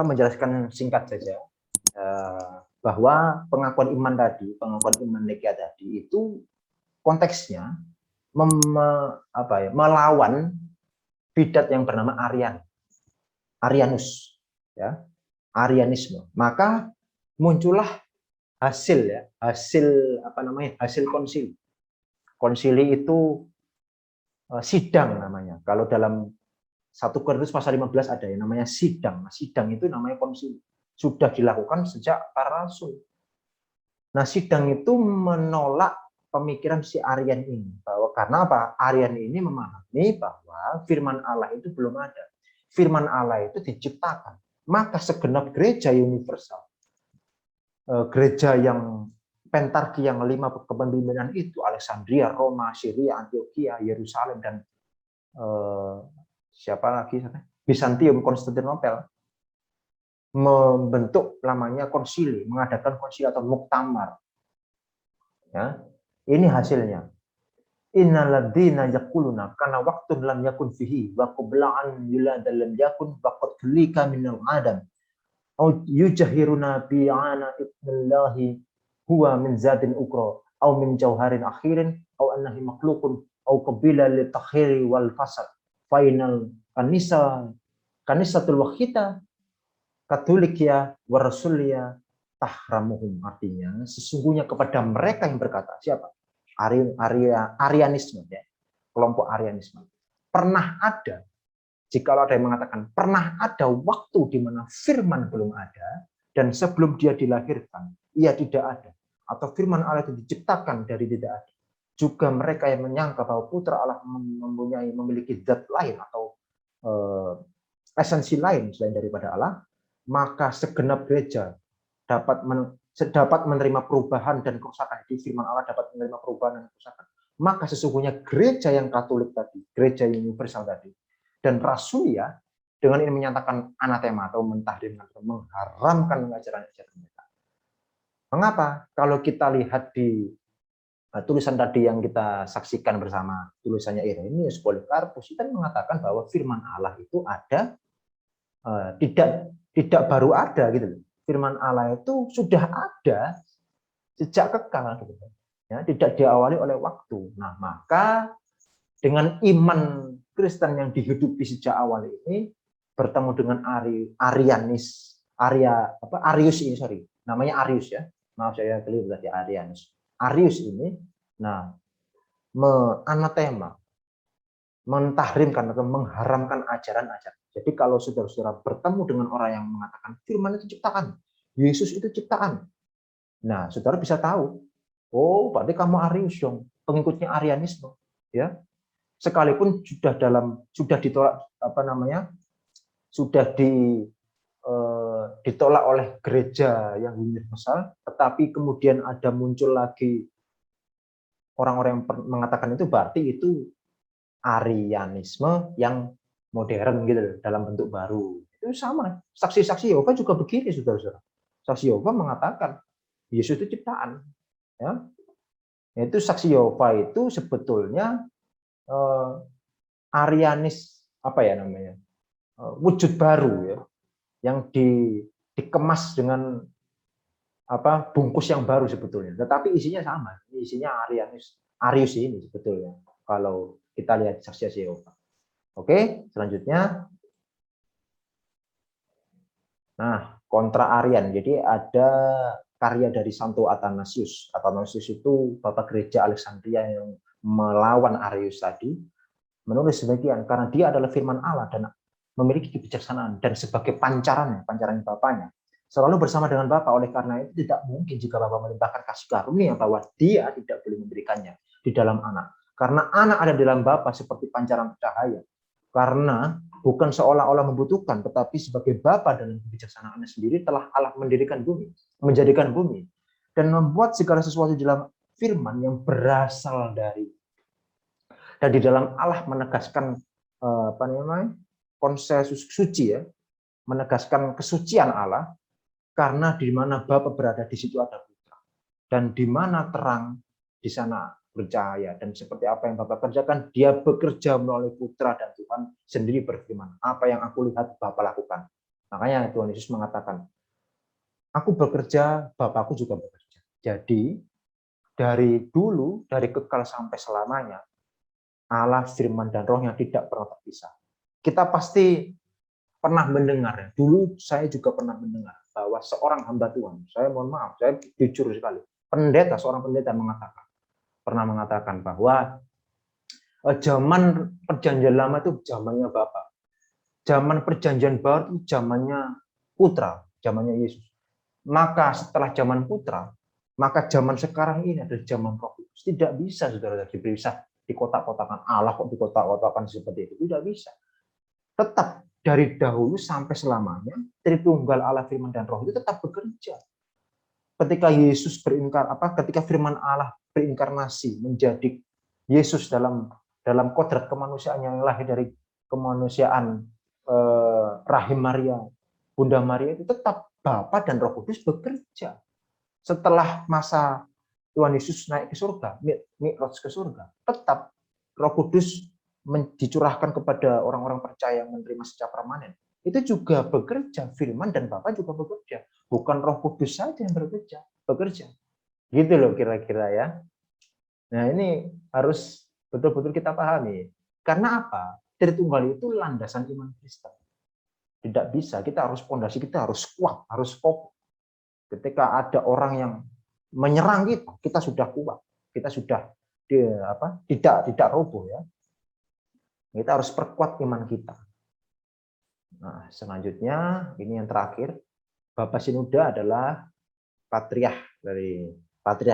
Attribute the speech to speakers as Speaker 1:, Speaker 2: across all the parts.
Speaker 1: menjelaskan singkat saja bahwa pengakuan iman Nikea tadi itu konteksnya melawan bidat yang bernama Arianus, ya, Arianisme. Maka muncullah hasil konsili. Konsili itu sidang namanya. Kalau dalam 1 Korintus pasal 15 ada yang namanya sidang. Nah, sidang itu namanya konsili. Sudah dilakukan sejak para rasul. Nah, sidang itu menolak pemikiran si Arian ini. Bahwa karena apa? Arian ini memahami bahwa firman Allah itu belum ada. Firman Allah itu diciptakan. Maka segenap gereja universal, gereja yang pentarki yang 5 kepemimpinan itu, Alexandria, Roma, Syria, Antioquia, Yerusalem, dan Bizantium, Konstantinopel, membentuk namanya konsili, mengadakan konsili atau muktamar. Ya, ini hasilnya. Innalladzina yaquluna kana waqtun lam yakun fihi wa qabla'an yulada lam yakun wa qad khulika minal adam au yujahiruna bi'ana ibnillahi huwa min zatin ukra au min jauharin akhirin au annahi makhluqun au qabila li takhiri wal fasad final kanisatul wakhita katulikia warasulia tahramuhum. Artinya sesungguhnya kepada mereka yang berkata, siapa? Arianisme, ya, kelompok Arianisme. Pernah ada, jika ada yang mengatakan pernah ada waktu di mana firman belum ada dan sebelum dia dilahirkan ia tidak ada, atau firman Allah itu diciptakan dari tidak ada. Juga mereka yang menyangka bahwa putra Allah memiliki zat lain atau esensi lain selain daripada Allah, maka segenap gereja dapat menerima perubahan dan kerusakan. Di firman Allah dapat menerima perubahan dan kerusakan. Maka sesungguhnya gereja yang Katolik tadi, gereja yang universal tadi, dan rasulia dengan ini menyatakan anatema atau mentahrimkan, mengharamkan ajaran-ajaran mereka. Mengapa? Kalau kita lihat di tulisan tadi yang kita saksikan bersama, tulisannya Irenaeus, Polikarpus, itu mengatakan bahwa firman Allah itu ada, tidak baru ada gitu loh. Firman Allah itu sudah ada sejak kekal gitu. Ya, tidak diawali oleh waktu. Nah, maka dengan iman Kristen yang dihidupi sejak awal ini bertemu dengan Arius ini, sorry. Namanya Arius, ya. Maaf saya keliru tadi, Arianus. Arius ini anatema, mentahrimkan atau mengharamkan ajaran-ajaran. Jadi kalau saudara-saudara bertemu dengan orang yang mengatakan firman itu ciptaan, Yesus itu ciptaan, nah saudara bisa tahu, oh berarti kamu Arius dong, pengikutnya Arianisme, ya. Sekalipun sudah ditolak ditolak oleh gereja yang universal, tetapi kemudian ada muncul lagi orang-orang yang mengatakan itu, berarti itu Arianisme yang modern gitu dalam bentuk baru. Itu sama. Saksi-saksi Yehova juga begini, saudara-saudara. Saksi Yehova mengatakan Yesus itu ciptaan. Ya. Itu saksi Yehova itu sebetulnya Arianis wujud baru, ya, yang dikemas dengan bungkus yang baru sebetulnya. Tetapi isinya sama. Isinya Arius ini sebetulnya. Kalau kita lihat saksi Yehova. Oke, selanjutnya. Nah, kontra Arian. Jadi ada karya dari Santo Athanasius. Athanasius itu Bapak Gereja Alexandria yang melawan Arius tadi. Menulis demikian, karena dia adalah firman Allah dan memiliki kebijaksanaan, dan sebagai pancaran Bapaknya, selalu bersama dengan Bapa. Oleh karena itu tidak mungkin jika Bapa melimpahkan kasih karunia bahwa dia tidak boleh memberikannya di dalam Anak. Karena Anak ada di dalam Bapa seperti pancaran cahaya. Karena bukan seolah-olah membutuhkan, tetapi sebagai Bapa dalam kebijaksanaannya sendiri telah Allah menjadikan bumi, dan membuat segala sesuatu dalam firman yang berasal dari. Dan di dalam Allah menegaskan konsep suci, ya, menegaskan kesucian Allah, karena di mana Bapa berada di situ ada Putra, dan di mana terang di sana percaya. Dan seperti apa yang Bapa kerjakan, dia bekerja melalui Putra, dan Tuhan sendiri berfirman, apa yang aku lihat Bapa lakukan. Makanya Tuhan Yesus mengatakan, aku bekerja, Bapakku juga bekerja. Jadi dari dulu, dari kekal sampai selamanya, Allah, firman, dan roh yang tidak pernah terpisah. Kita pasti pernah mendengar, ya. Dulu saya juga pernah mendengar bahwa seorang hamba Tuhan, saya mohon maaf, saya jujur sekali, seorang pendeta pernah mengatakan bahwa zaman perjanjian lama itu zamannya Bapa, zaman perjanjian baru itu zamannya Putra, zamannya Yesus. Maka setelah zaman Putra, maka zaman sekarang ini adalah zaman Roh Kudus. Tidak bisa, saudara, bisa dikotak-kotakan Allah kok dikotak-kotakan seperti itu. Tidak bisa. Tetap dari dahulu sampai selamanya, Tritunggal Allah, Firman, dan Roh itu tetap bekerja. Ketika Yesus ketika Firman Allah berinkarnasi menjadi Yesus dalam kodrat kemanusiaan yang lahir dari kemanusiaan rahim Maria, Bunda Maria, itu tetap Bapa dan Roh Kudus bekerja. Setelah masa Tuhan Yesus naik ke surga, mi'raj ke surga, tetap Roh Kudus dicurahkan kepada orang-orang percaya yang menerima secara permanen. Itu juga bekerja, firman dan Bapa juga bekerja. Bukan Roh Kudus saja yang bekerja. Gitu loh kira-kira ya. Nah, ini harus betul-betul kita pahami. Karena apa? Tritunggal itu landasan iman Kristen. Tidak bisa, pondasi kita harus kuat, harus kokoh. Ketika ada orang yang menyerang kita sudah kuat. Kita sudah tidak roboh ya. Kita harus perkuat iman kita. Nah, selanjutnya ini yang terakhir, Bapak Sinuda adalah patriark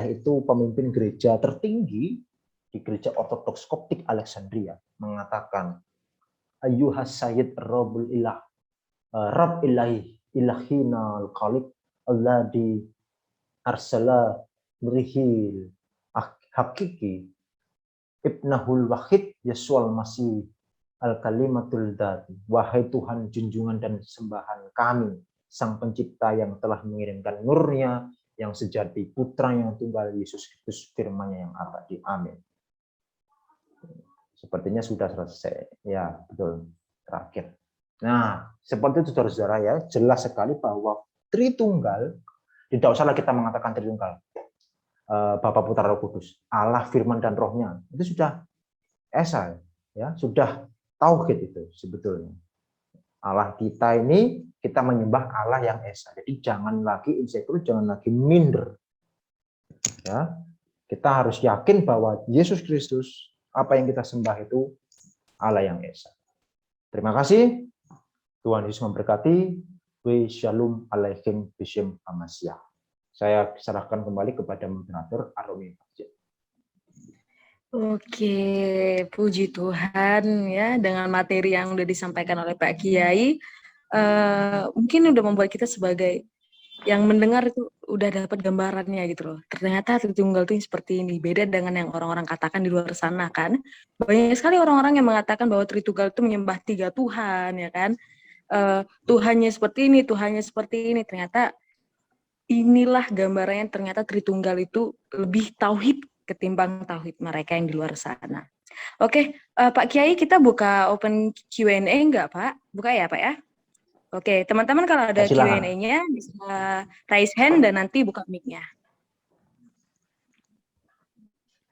Speaker 1: itu pemimpin gereja tertinggi di gereja Ortodoks Koptik Alexandria, mengatakan ayyuhas sayyid rabbul ilah rabb ilahi ilahina al-khaliq alladhi arsala nurihil hakiki ibnahul wahid Yesus Masih al-kalimatul dzat. Wahai Tuhan junjungan dan sembahan kami, Sang Pencipta yang telah mengirimkan nurnya yang sejati, Putra yang tunggal Yesus Kristus, firman-Nya yang abadi. Amin. Sepertinya sudah selesai. Ya, betul. Terakhir. Nah, seperti itu saudara-saudara ya, jelas sekali bahwa Tritunggal, tidak usah lagi kita mengatakan Tritunggal. Bapa, Putra, Roh Kudus, Allah, firman dan rohnya, itu sudah esa ya, sudah tauhid itu sebetulnya. Allah kita ini, kita menyembah Allah yang esa. Jadi jangan lagi insecure, jangan lagi minder. Ya, kita harus yakin bahwa Yesus Kristus, apa yang kita sembah itu Allah yang esa. Terima kasih. Tuhan Yesus memberkati. Shalom alaikum bishem Amasyah. Saya serahkan kembali kepada moderator Aromi.
Speaker 2: Oke, puji Tuhan ya, dengan materi yang udah disampaikan oleh Pak Kiai, mungkin udah membuat kita sebagai yang mendengar itu udah dapat gambarannya gitu loh. Ternyata Tritunggal itu seperti ini, beda dengan yang orang-orang katakan di luar sana kan. Banyak sekali orang-orang yang mengatakan bahwa Tritunggal itu menyembah 3 Tuhan ya kan. Tuhannya seperti ini, Tuhannya seperti ini. Ternyata inilah gambarannya, ternyata Tritunggal itu lebih tauhid ketimbang tauhid mereka yang di luar sana. Oke, Pak Kiai, kita buka open Q&A enggak, Pak? Buka ya, Pak ya? Oke, teman-teman kalau ada Q&A-nya bisa raise hand dan nanti buka mic-nya.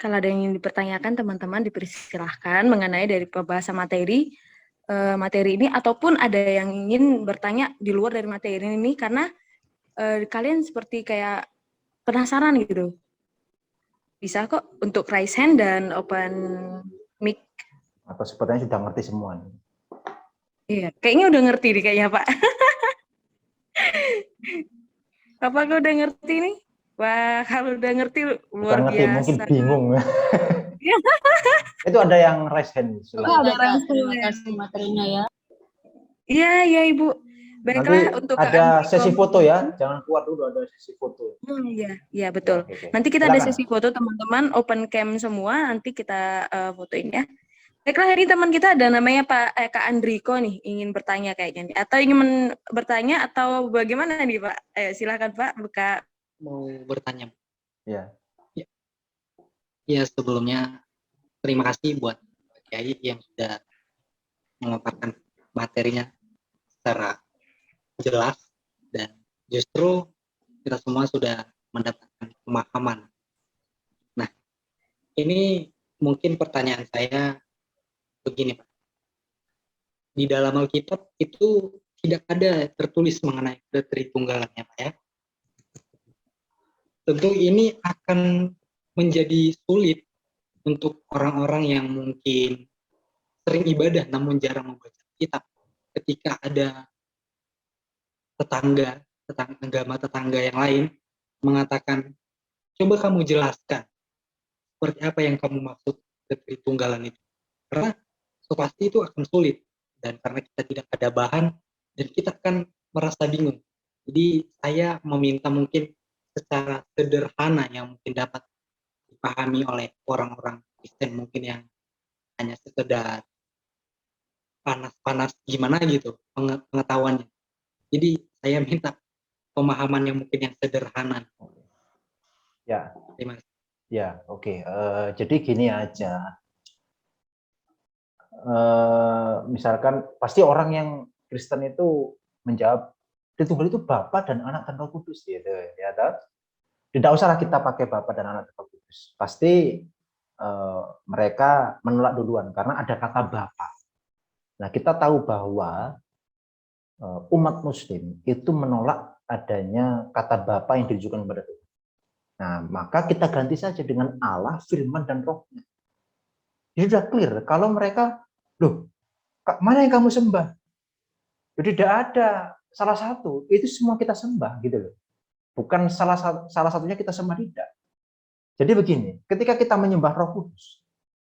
Speaker 2: Kalau ada yang ingin dipertanyakan, teman-teman dipersilahkan mengenai dari pembahasan materi ini, ataupun ada yang ingin bertanya di luar dari materi ini, karena kalian seperti kayak penasaran gitu. Bisa kok untuk raise hand dan open mic.
Speaker 1: Atau sepertinya sudah ngerti semua.
Speaker 2: Iya, kayaknya udah ngerti nih kayaknya, Pak. Apakah udah ngerti nih? Wah, kalau udah ngerti luar
Speaker 1: ngerti,
Speaker 2: biasa.
Speaker 1: Mungkin bingung. Itu ada yang raise hand.
Speaker 2: Ada raise hand.
Speaker 3: Terima kasih materinya ya.
Speaker 2: Iya, Ibu. Baiklah,
Speaker 1: nanti
Speaker 2: untuk
Speaker 1: ada sesi foto ya, jangan keluar dulu, ada sesi foto.
Speaker 2: Iya betul.
Speaker 1: Ya, okay.
Speaker 2: Nanti kita
Speaker 1: Silakan.
Speaker 2: ada sesi foto teman-teman, open cam semua, nanti kita fotoin ya. Baiklah, hari ini teman kita ada namanya Kak Andriko nih, ingin bertanya kayaknya nih. Atau ingin bertanya atau bagaimana nih Pak? Silakan Pak, buka.
Speaker 3: Mau bertanya.
Speaker 1: Ya.
Speaker 3: Ya, sebelumnya terima kasih buat Pak Kiai yang sudah memaparkan materinya secara jelas, dan justru kita semua sudah mendapatkan pemahaman. Nah, ini mungkin pertanyaan saya begini, Pak. Di dalam Alkitab itu tidak ada tertulis mengenai Tritunggalan, ya Pak ya. Tentu ini akan menjadi sulit untuk orang-orang yang mungkin sering ibadah namun jarang membaca kitab. Ketika ada agama tetangga yang lain mengatakan, coba kamu jelaskan seperti apa yang kamu maksud Tritunggalan itu. Karena so pasti itu akan sulit, dan karena kita tidak ada bahan dan kita akan merasa bingung. Jadi saya meminta mungkin secara sederhana yang mungkin dapat dipahami oleh orang-orang Kristen mungkin yang hanya sekedar panas-panas gimana gitu pengetahuannya. Jadi saya minta pemahaman yang mungkin yang sederhana.
Speaker 1: Ya,
Speaker 3: Terima kasih.
Speaker 1: ya, oke. Jadi gini aja. Misalkan pasti orang yang Kristen itu menjawab Tritunggal itu Bapa dan Anak dan Roh Kudus gitu, ya toh? Tidak usahlah kita pakai Bapa dan Anak dan Roh Kudus. Pasti mereka menolak duluan karena ada kata Bapa. Nah, kita tahu bahwa umat Muslim itu menolak adanya kata Bapa yang ditujukan kepada Tuhan. Nah, maka kita ganti saja dengan Allah, Firman, dan Rohnya. Jadi sudah clear. Kalau mereka, loh, mana yang kamu sembah? Jadi tidak ada salah satu. Itu semua kita sembah, gitu loh. Bukan salah satunya kita sembah, tidak. Jadi begini, ketika kita menyembah Roh Kudus,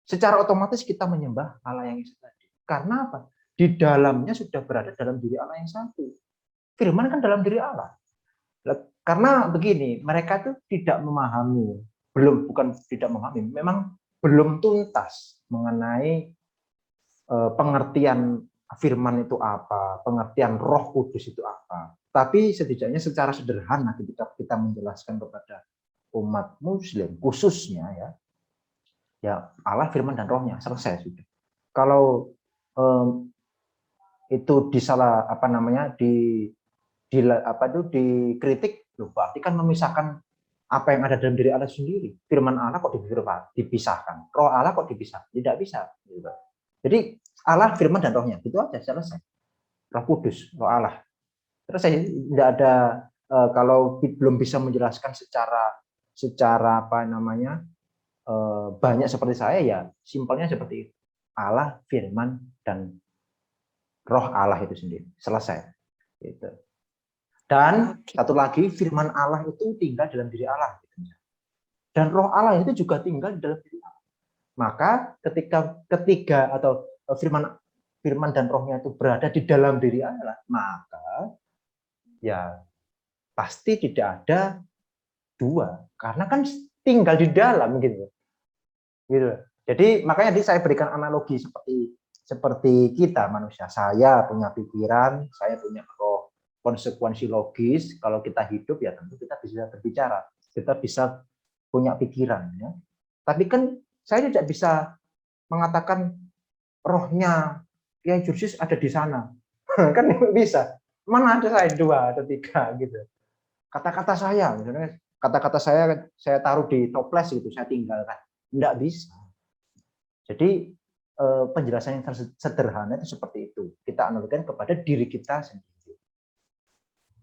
Speaker 1: secara otomatis kita menyembah Allah yang Esa tadi. Karena apa? Di dalamnya sudah berada dalam diri Allah yang satu. Firman kan dalam diri Allah. Karena begini, mereka tuh tidak memahami, bukan tidak memahami, memang belum tuntas mengenai pengertian firman itu apa, pengertian Roh Kudus itu apa. Tapi setidaknya secara sederhana ketika kita menjelaskan kepada umat Muslim khususnya ya Allah, Firman, dan Rohnya, selesai sudah. Kalau itu disalah dikritik, loh, berarti kan memisahkan apa yang ada dalam diri Allah sendiri. Firman Allah kok dipisahkan, Roh Allah kok dipisahkan, tidak bisa. Jadi Allah, Firman, dan Rohnya, itu aja, selesai. Roh Kudus, Roh Allah. Terus saya tidak ada kalau belum bisa menjelaskan secara banyak seperti saya, ya simpelnya seperti itu. Allah, Firman, dan Roh Allah itu sendiri, selesai. Gitu. Dan satu lagi, Firman Allah itu tinggal dalam diri Allah. Dan Roh Allah itu juga tinggal di dalam diri Allah. Maka ketika atau Firman dan Rohnya itu berada di dalam diri Allah, maka ya pasti tidak ada dua, karena kan tinggal di dalam gitu. Jadi makanya saya berikan analogi seperti kita manusia. Saya punya pikiran, saya punya roh. Konsekuensi logis kalau kita hidup ya tentu kita bisa berbicara, kita bisa punya pikiran ya. Tapi kan saya tidak bisa mengatakan rohnya Kiai Jursis ada di sana. Kan bisa. Mana ada saya 2 atau 3 gitu. Kata-kata saya misalnya, kata-kata saya taruh di toples gitu, saya tinggalkan. Enggak bisa. Jadi penjelasan yang sederhana itu seperti itu. Kita analogikan kepada diri kita sendiri.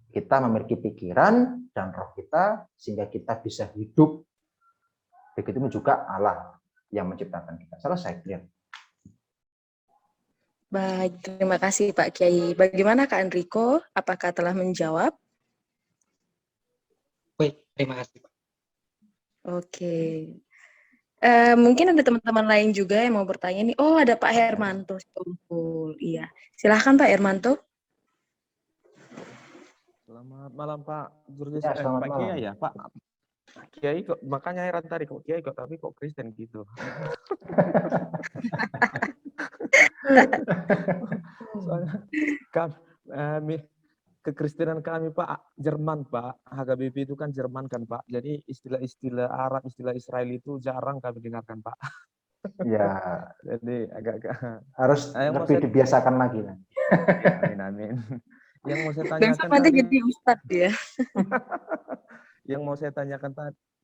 Speaker 1: Kita memiliki pikiran dan roh kita sehingga kita bisa hidup. Begitu juga Allah yang menciptakan kita. Selesai, clear.
Speaker 2: Baik, terima kasih Pak Kiai. Bagaimana Kak Enrico? Apakah telah menjawab?
Speaker 3: Baik, terima kasih Pak.
Speaker 2: Oke. Mungkin ada teman-teman lain juga yang mau bertanya nih. Oh, ada Pak Hermanto. Iya. Silahkan Pak Hermanto.
Speaker 4: Selamat malam Pak Jurnis,
Speaker 1: Ya, selamat
Speaker 4: Pak
Speaker 1: malam.
Speaker 4: Kiai ya Pak. Kiai kok, makanya heran tadi kok Kiai kok, tapi kok Kristen gitu. Soalnya kan kekristenan kami Pak Jerman Pak, HKBP itu kan Jerman kan Pak, jadi istilah-istilah Arab, istilah Israel itu jarang kami dengarkan Pak.
Speaker 1: Ya,
Speaker 4: Jadi agak-agak.
Speaker 1: harus
Speaker 4: Yang mau
Speaker 1: lebih
Speaker 4: saya,
Speaker 1: dibiasakan lagi.
Speaker 4: ya, amin amin. Yang mau saya
Speaker 2: Besok
Speaker 4: tanyakan
Speaker 2: nanti
Speaker 4: tadi,
Speaker 2: jadi ustadz ya.
Speaker 4: yang mau saya tanyakan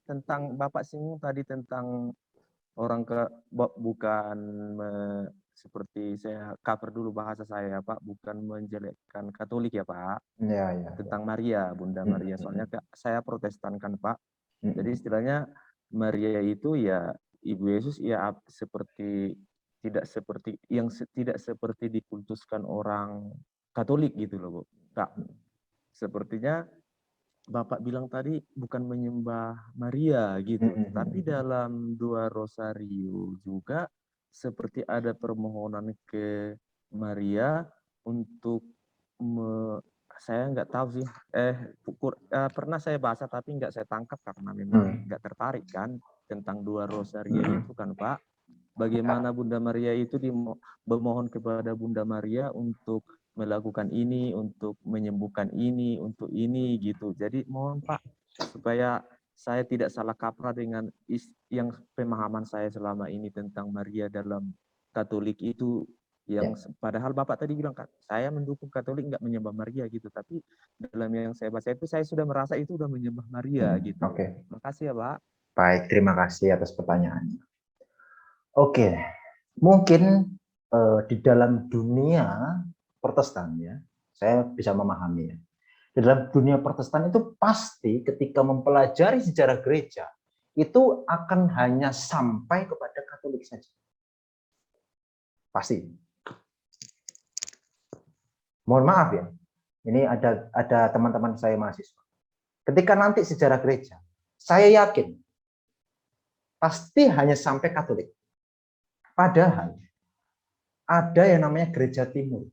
Speaker 4: tentang Bapak singgung tadi tentang orang bukan seperti saya cover dulu bahasa saya Pak, bukan menjelekkan Katolik ya Pak,
Speaker 1: Ya, ya.
Speaker 4: tentang Maria, Bunda Maria. Soalnya saya Protestan kan Pak. Jadi istilahnya Maria itu ya Ibu Yesus ya seperti tidak seperti dikultuskan orang Katolik gitu loh, Bu. Kak. Sepertinya Bapak bilang tadi bukan menyembah Maria gitu, tapi dalam 2 rosario juga seperti ada permohonan ke Maria untuk saya nggak tahu sih, pernah saya baca tapi nggak saya tangkap karena memang nggak tertarik kan tentang 2 rosario itu kan Pak. Bagaimana Bunda Maria itu memohon kepada Bunda Maria untuk melakukan ini, untuk menyembuhkan ini, untuk ini gitu. Jadi mohon Pak supaya saya tidak salah kaprah dengan yang pemahaman saya selama ini tentang Maria dalam Katolik itu, yang padahal Bapak tadi bilang kan saya mendukung Katolik nggak menyembah Maria gitu, tapi dalam yang saya baca itu saya sudah merasa itu sudah menyembah Maria gitu.
Speaker 1: Oke.
Speaker 4: Makasih ya Pak.
Speaker 1: Baik, terima kasih atas pertanyaannya. Oke, mungkin di dalam dunia Protestan ya, saya bisa memahami ya. Di dalam dunia Protestan itu pasti ketika mempelajari sejarah gereja itu akan hanya sampai kepada Katolik saja. Pasti. Mohon maaf ya, ini ada teman-teman saya mahasiswa. Ketika nanti sejarah gereja, saya yakin pasti hanya sampai Katolik. Padahal ada yang namanya gereja timur.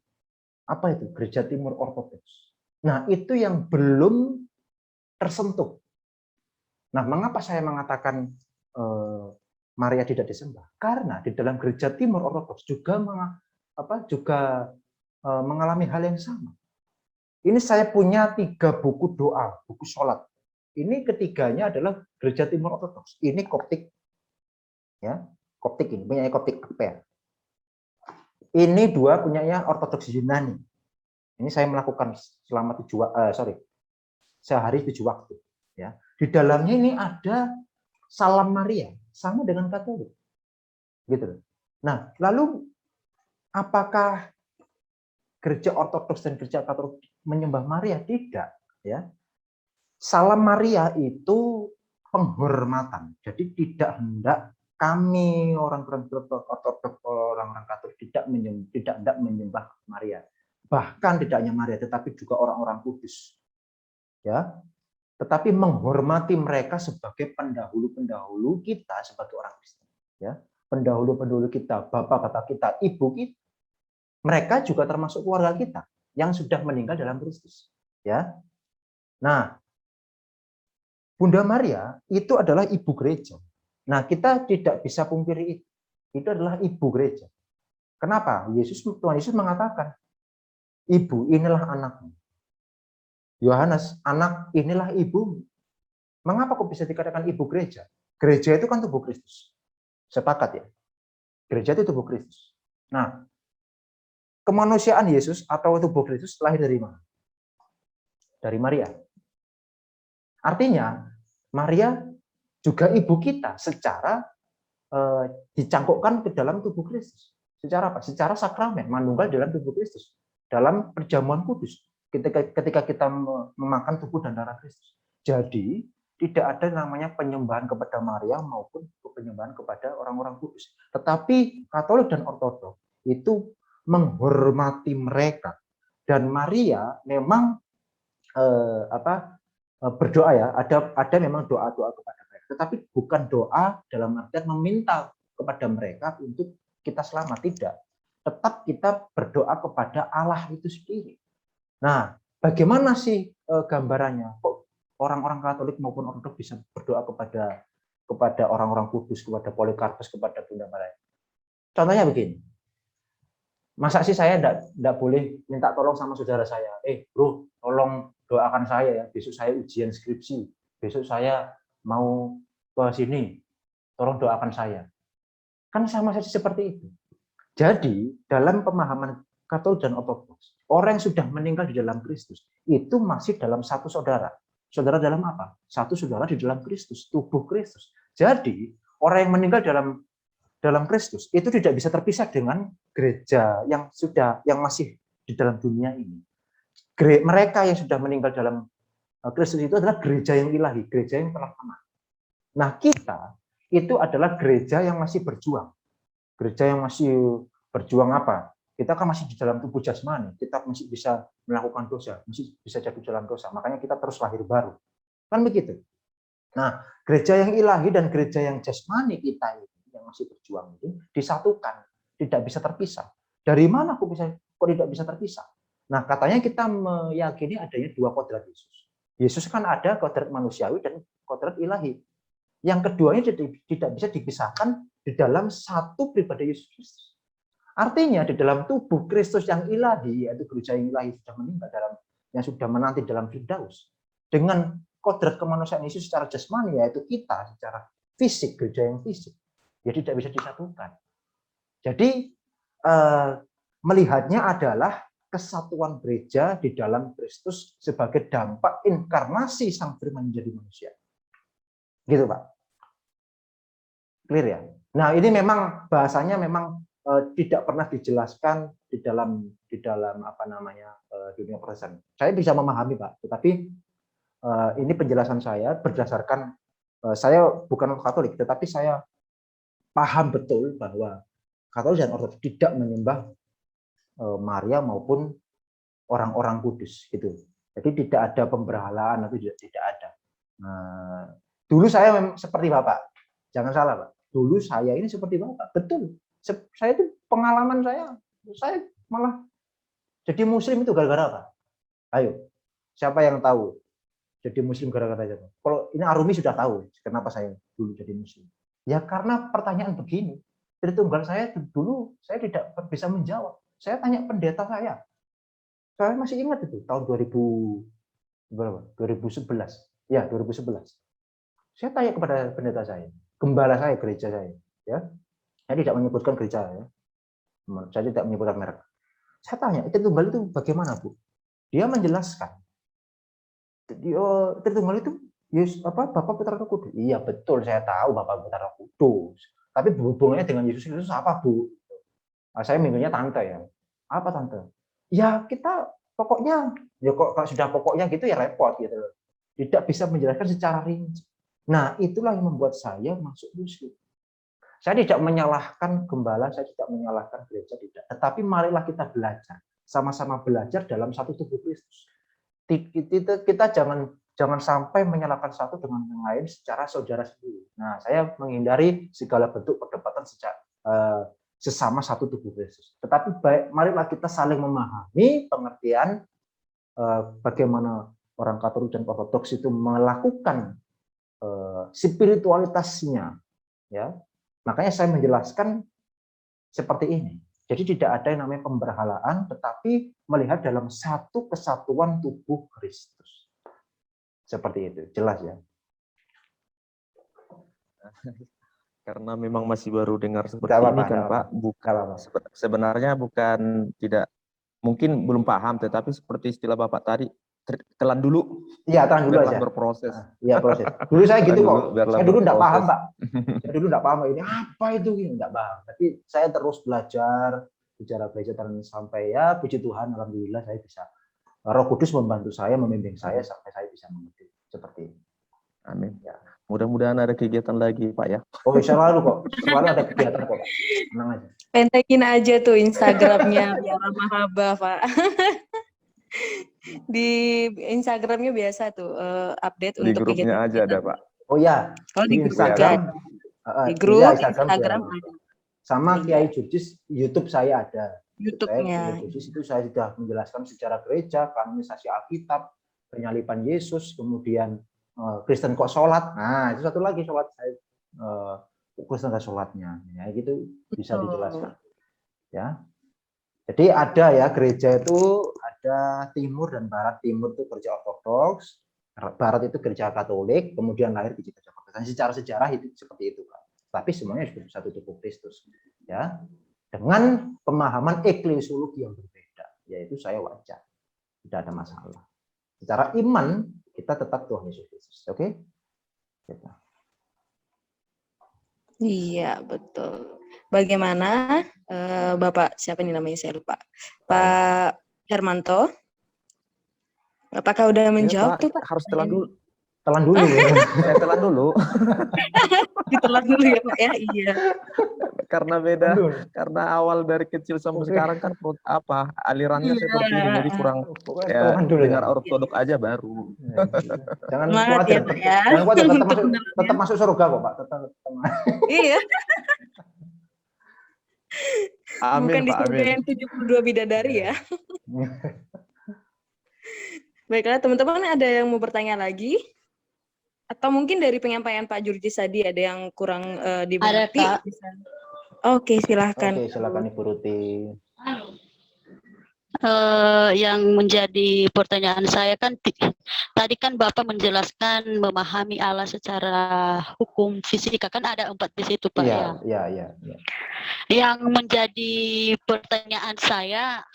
Speaker 1: Apa itu? Gereja timur ortodoks. Nah, itu yang belum tersentuh. Nah, mengapa saya mengatakan Maria tidak disembah? Karena di dalam gereja timur ortodoks juga mengalami hal yang sama. Ini saya punya 3 buku doa, buku sholat. Ini ketiganya adalah gereja timur ortodoks. Ini Koptik, ya. Koptik ini punya Koptik Akper. Ini 2 punyanya ortodoks Yunani. Ini saya melakukan selama sehari 7 waktu. Ya, di dalamnya ini ada Salam Maria, sama dengan Katolik, gitu. Nah, lalu apakah gereja ortodoks dan gereja Katolik menyembah Maria? Tidak, ya. Salam Maria itu penghormatan, jadi tidak hendak kami orang-orang ortodoks, orang-orang Katolik tidak hendak menyembah Maria. Bahkan tidak hanya Maria, tetapi juga orang-orang kudus, ya. Tetapi menghormati mereka sebagai pendahulu-pendahulu kita sebagai orang Kristen, ya. Pendahulu-pendahulu kita, bapak kita, ibu kita, mereka juga termasuk keluarga kita yang sudah meninggal dalam Kristus, ya. Nah, Bunda Maria itu adalah ibu gereja. Nah, kita tidak bisa pungkiri itu. Itu adalah ibu gereja. Kenapa? Tuhan Yesus mengatakan, ibu inilah anakmu. Yohanes, anak inilah ibumu. Mengapa kok bisa dikatakan ibu gereja? Gereja itu kan tubuh Kristus. Sepakat ya? Gereja itu tubuh Kristus. Nah, kemanusiaan Yesus atau tubuh Kristus lahir dari mana? Dari Maria. Artinya, Maria juga ibu kita secara dicangkokkan ke dalam tubuh Kristus. Secara apa? Secara sakramen, manunggal dalam tubuh Kristus. Dalam perjamuan kudus. Ketika kita memakan tubuh dan darah Kristus. Jadi, tidak ada namanya penyembahan kepada Maria maupun penyembahan kepada orang-orang kudus. Tetapi Katolik dan Ortodoks itu menghormati mereka. Dan Maria memang berdoa ya, ada memang doa-doa kepada mereka. Tetapi bukan doa dalam artian meminta kepada mereka untuk kita selamat, tidak. Tetap kita berdoa kepada Allah itu sendiri. Nah, bagaimana sih gambarannya? Kok orang-orang Katolik maupun Ortodoks bisa berdoa kepada orang-orang kudus, kepada Polikarpus, kepada Bunda Maria? Contohnya begini. Masa sih saya enggak boleh minta tolong sama saudara saya? Bro, tolong doakan saya ya, besok saya ujian skripsi, besok saya mau ke sini, tolong doakan saya. Kan sama saja seperti itu. Jadi, dalam pemahaman Katolik dan Ortodoks, orang yang sudah meninggal di dalam Kristus, itu masih dalam satu saudara. Saudara dalam apa? Satu saudara di dalam Kristus, tubuh Kristus. Jadi, orang yang meninggal dalam Kristus itu tidak bisa terpisah dengan gereja yang masih di dalam dunia ini. Mereka yang sudah meninggal dalam Kristus itu adalah gereja yang ilahi, gereja yang telah aman. Nah, kita itu adalah gereja yang masih berjuang. Gereja yang masih berjuang apa? Kita kan masih di dalam tubuh jasmani, kita masih bisa melakukan dosa, masih bisa jatuh dalam dosa. Makanya kita terus lahir baru. Kan begitu. Nah, gereja yang ilahi dan gereja yang jasmani kita ini, yang masih berjuang ini, disatukan, tidak bisa terpisah. Dari mana kok tidak bisa terpisah? Nah, katanya kita meyakini adanya dua kodrat Yesus. Yesus kan ada kodrat manusiawi dan kodrat ilahi. Yang keduanya tidak bisa dipisahkan di dalam satu pribadi Yesus Kristus. Artinya di dalam tubuh Kristus yang ilahi, yaitu gereja yang ilahi sudah meninggal yang sudah menanti dalam Firdaus, dengan kodrat kemanusiaan Yesus secara jasmani, yaitu kita secara fisik, gereja yang fisik, ya tidak bisa disatukan. Jadi melihatnya adalah kesatuan gereja di dalam Kristus sebagai dampak inkarnasi Sang Firman menjadi manusia. Gitu, Pak. Clear ya? Nah, ini memang bahasanya memang tidak pernah dijelaskan di dalam apa namanya dunia Protestan. Saya bisa memahami, Pak, tetapi ini penjelasan saya berdasarkan saya bukan Katolik, tetapi saya paham betul bahwa Katolik dan Ortodoks tidak menyembah Maria maupun orang-orang kudus gitu. Jadi tidak ada pemberhalaan atau tidak ada. Dulu saya seperti Bapak. Jangan salah, Pak. Dulu saya ini seperti Bapak. Betul. Saya itu pengalaman saya malah jadi muslim itu gara-gara apa? Ayo, siapa yang tahu jadi muslim gara-gara apa? Kalau ini Arumi sudah tahu kenapa saya dulu jadi muslim. Ya karena pertanyaan begini. Tritunggal saya dulu saya tidak bisa menjawab. Saya tanya pendeta saya. Saya masih ingat itu tahun 2011. Ya, 2011. Saya tanya kepada pendeta saya, gembala saya, gereja saya, ya. Saya tidak menyebutkan gereja ya. Saya tidak menyebutkan merek. Saya tanya, Tritunggal itu bagaimana, Bu? Dia menjelaskan. Tritunggal itu Yesus Bapak Putra Roh Kudus. Iya, betul, saya tahu Bapak Putra Roh Kudus. Tapi hubungannya dengan Yesus Kristus apa, Bu? Nah, saya minggunya tante ya. Apa tante? Ya, kita pokoknya ya kok kalau sudah pokoknya gitu ya repot gitu. Tidak bisa menjelaskan secara rinci. Nah, itulah yang membuat saya masuk muslim. Saya tidak menyalahkan gembala, saya tidak menyalahkan gereja, tidak. Tetapi marilah kita belajar, sama-sama belajar dalam satu tubuh Kristus. Kita jangan sampai menyalahkan satu dengan yang lain secara saudara sendiri. Nah, saya menghindari segala bentuk perdebatan sesama satu tubuh Kristus. Tetapi marilah kita saling memahami pengertian bagaimana orang Katolik dan Ortodoks itu melakukan spiritualitasnya, ya. Makanya saya menjelaskan seperti ini. Jadi tidak ada yang namanya pemberhalaan, tetapi melihat dalam satu kesatuan tubuh Kristus. Seperti itu, jelas ya.
Speaker 4: Karena memang masih baru dengar seperti ini kan Pak, sebenarnya bukan tidak, mungkin belum paham, tetapi seperti istilah Bapak tadi, telan dulu.
Speaker 1: Iya, telan dulu aja.
Speaker 4: Berproses.
Speaker 1: Iya, proses. Dulu saya gitu kok. Saya dulu enggak paham, Pak. Saya dulu enggak paham ini apa itu, enggak paham. Tapi saya terus belajar dan sampai ya puji Tuhan, alhamdulillah saya bisa. Roh Kudus membantu saya, membimbing saya sampai saya bisa mengerti seperti ini.
Speaker 4: Amin. Ya. Mudah-mudahan ada kegiatan lagi, Pak ya.
Speaker 1: Oh, selalu kok. Selalu ada kegiatan kok, Pak. Tenang aja.
Speaker 2: Pentengin aja tuh Instagramnya biar mahaba, Pak. Di Instagramnya biasa tuh update
Speaker 4: di
Speaker 2: untuk
Speaker 4: grupnya aja ada, Pak.
Speaker 1: Oh ya,
Speaker 2: kalau di
Speaker 1: Instagram,
Speaker 2: di grup
Speaker 1: ya,
Speaker 2: Instagram ada.
Speaker 1: Sama Kiai Jurjis, YouTube saya ada.
Speaker 2: YouTube-nya.
Speaker 1: Jurjis itu saya sudah menjelaskan secara gereja, kanonisasi Alkitab, penyaliban Yesus, kemudian Kristen kok sholat. Nah, itu satu lagi sholat saya, Kristen kok sholatnya. Ya, gitu bisa dijelaskan. Ya. Jadi ada ya, gereja itu ada timur dan barat. Timur itu gereja ortodoks, barat itu gereja katolik, kemudian lahir di gereja protestan. Secara sejarah itu seperti itu, Pak. Tapi semuanya sudah satu tubuh Kristus, ya. Dengan pemahaman eklesiologi yang berbeda, yaitu saya wajar, tidak ada masalah. Secara iman kita tetap Tuhan Yesus Kristus, oke? Gitu.
Speaker 2: Iya, betul. Bagaimana Bapak, siapa ini namanya saya lupa. Pak Hermanto? Apakah udah
Speaker 4: Ya,
Speaker 2: menjawab
Speaker 4: Pak,
Speaker 2: tuh, Pak?
Speaker 4: harus telan dulu.
Speaker 1: Telan dulu ya.
Speaker 4: Saya telan dulu
Speaker 2: Ditelan dulu ya, Pak ya. Iya.
Speaker 4: karena beda.
Speaker 1: Telan dulu.
Speaker 4: Karena awal dari kecil sampai
Speaker 1: Oke.
Speaker 4: sekarang kan alirannya
Speaker 2: Iya.
Speaker 4: seperti ini, jadi kurang
Speaker 1: Pokoknya
Speaker 4: ya
Speaker 1: telan dulu
Speaker 4: dengar
Speaker 1: ya.
Speaker 4: ortodok aja baru.
Speaker 1: Jangan
Speaker 2: Semangat
Speaker 1: khawatir,
Speaker 2: ya, Pak ya.
Speaker 1: jangan khawatir, tetap
Speaker 2: Untuk
Speaker 1: masuk,
Speaker 2: beneran
Speaker 1: tetap masuk surga kok, Pak. Tetap.
Speaker 2: Iya,
Speaker 4: Amin,
Speaker 2: bukan di
Speaker 4: Pak,
Speaker 2: surga
Speaker 4: amin.
Speaker 2: yang 72 bidadari ya. Baiklah, teman-teman, ada yang mau bertanya lagi? Atau mungkin dari penyampaian Pak Jurjis tadi ada yang kurang dimengerti?
Speaker 5: Kak.
Speaker 2: Oke, silahkan.
Speaker 1: Oke, silakan Ibu Ruti.
Speaker 5: Yang menjadi pertanyaan saya kan tadi kan Bapak menjelaskan memahami Allah secara hukum fisika, kan ada 4 di situ, Pak, ya.
Speaker 1: Iya.
Speaker 5: Yang menjadi pertanyaan saya,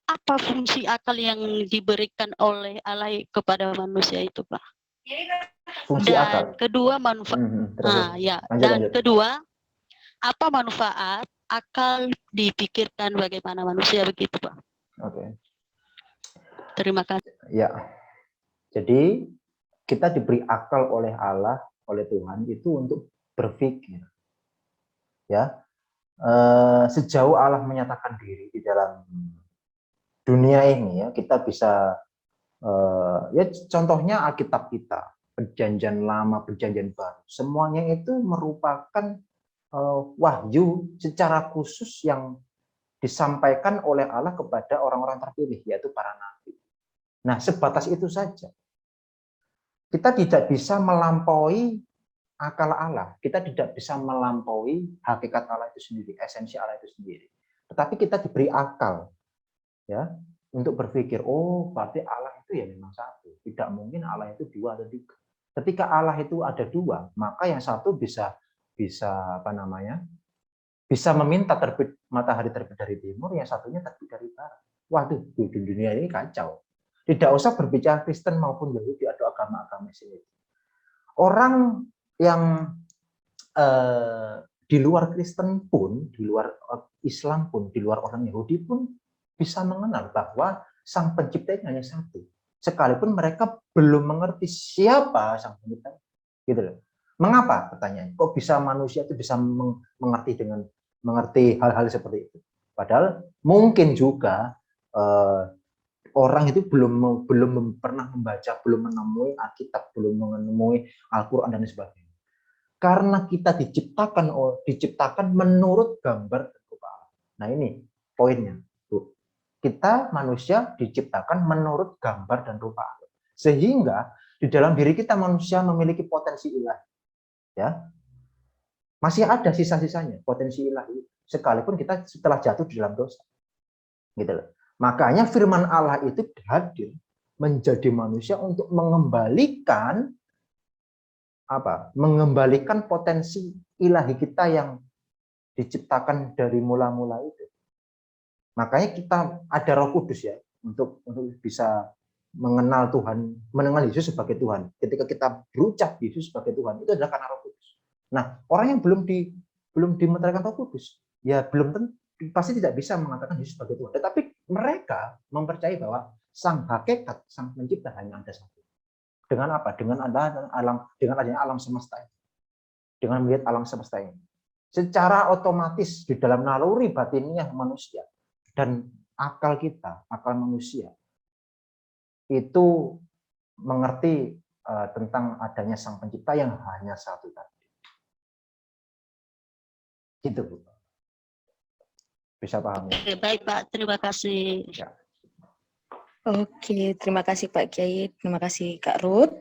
Speaker 5: apa fungsi akal yang diberikan oleh Allah kepada manusia itu, Pak?
Speaker 1: Fungsi akal.
Speaker 5: Dan kedua manfaat.
Speaker 1: Lanjut.
Speaker 5: Kedua, apa manfaat akal dipikirkan bagaimana manusia, begitu, Pak?
Speaker 1: Oke.
Speaker 5: Terima kasih.
Speaker 1: Ya. Jadi kita diberi akal oleh Allah, oleh Tuhan itu untuk berpikir. Ya. Sejauh Allah menyatakan diri di dalam dunia ini ya, kita bisa ya contohnya Alkitab kita, Perjanjian Lama, Perjanjian Baru, semuanya itu merupakan wahyu secara khusus yang disampaikan oleh Allah kepada orang-orang terpilih, yaitu para nabi. Nah, sebatas itu saja. Kita tidak bisa melampaui akal Allah, kita tidak bisa melampaui hakikat Allah itu sendiri, esensi Allah itu sendiri. Tetapi kita diberi akal, ya, untuk berpikir, oh berarti Allah itu ya memang satu. Tidak mungkin Allah itu 2 atau 3. Ketika Allah itu ada 2, maka yang satu bisa bisa meminta matahari terbit dari timur, yang satunya terbit dari barat. Waduh, di dunia ini kacau. Tidak usah berbicara Kristen maupun Yahudi atau agama-agama sini. Orang yang di luar Kristen pun, di luar Islam pun, di luar orang Yahudi pun bisa mengenal bahwa Sang Pencipta hanya satu. Sekalipun mereka belum mengerti siapa Sang Pencipta. Gitu loh. Mengapa? Pertanyaan. Kok bisa manusia itu bisa mengerti hal-hal seperti itu? Padahal mungkin juga orang itu belum pernah membaca, belum menemui Alkitab, belum menemui Al-Quran dan sebagainya. Karena kita diciptakan menurut gambar dan rupa Allah. Nah ini poinnya. Kita manusia diciptakan menurut gambar dan rupa Allah. Sehingga di dalam diri kita manusia memiliki potensi ilahi. Ya, masih ada sisa-sisanya potensi ilahi, sekalipun kita setelah jatuh di dalam dosa, gitu loh. Makanya firman Allah itu hadir menjadi manusia untuk mengembalikan potensi ilahi kita yang diciptakan dari mula-mula itu. Makanya kita ada Roh Kudus ya untuk bisa mengenal Tuhan, mengenal Yesus sebagai Tuhan. Ketika kita berucap Yesus sebagai Tuhan, itu adalah karena Roh Kudus. Nah, orang yang belum dimeteraikan Roh Kudus, ya pasti tidak bisa mengatakan Yesus sebagai Tuhan. Tetapi mereka mempercayai bahwa Sang Hakikat, Sang Pencipta hanya ada satu. Dengan apa? Dengan adanya alam semesta ini. Dengan melihat alam semesta ini. Secara otomatis di dalam naluri batiniah manusia dan akal kita, akal manusia, itu mengerti tentang adanya Sang Pencipta yang hanya satu tadi. Gitu, Bu. Bisa paham ya?
Speaker 5: Oke, baik, Pak. Terima kasih.
Speaker 1: Ya.
Speaker 2: Oke, terima kasih Pak Kiai, terima kasih Kak Ruth.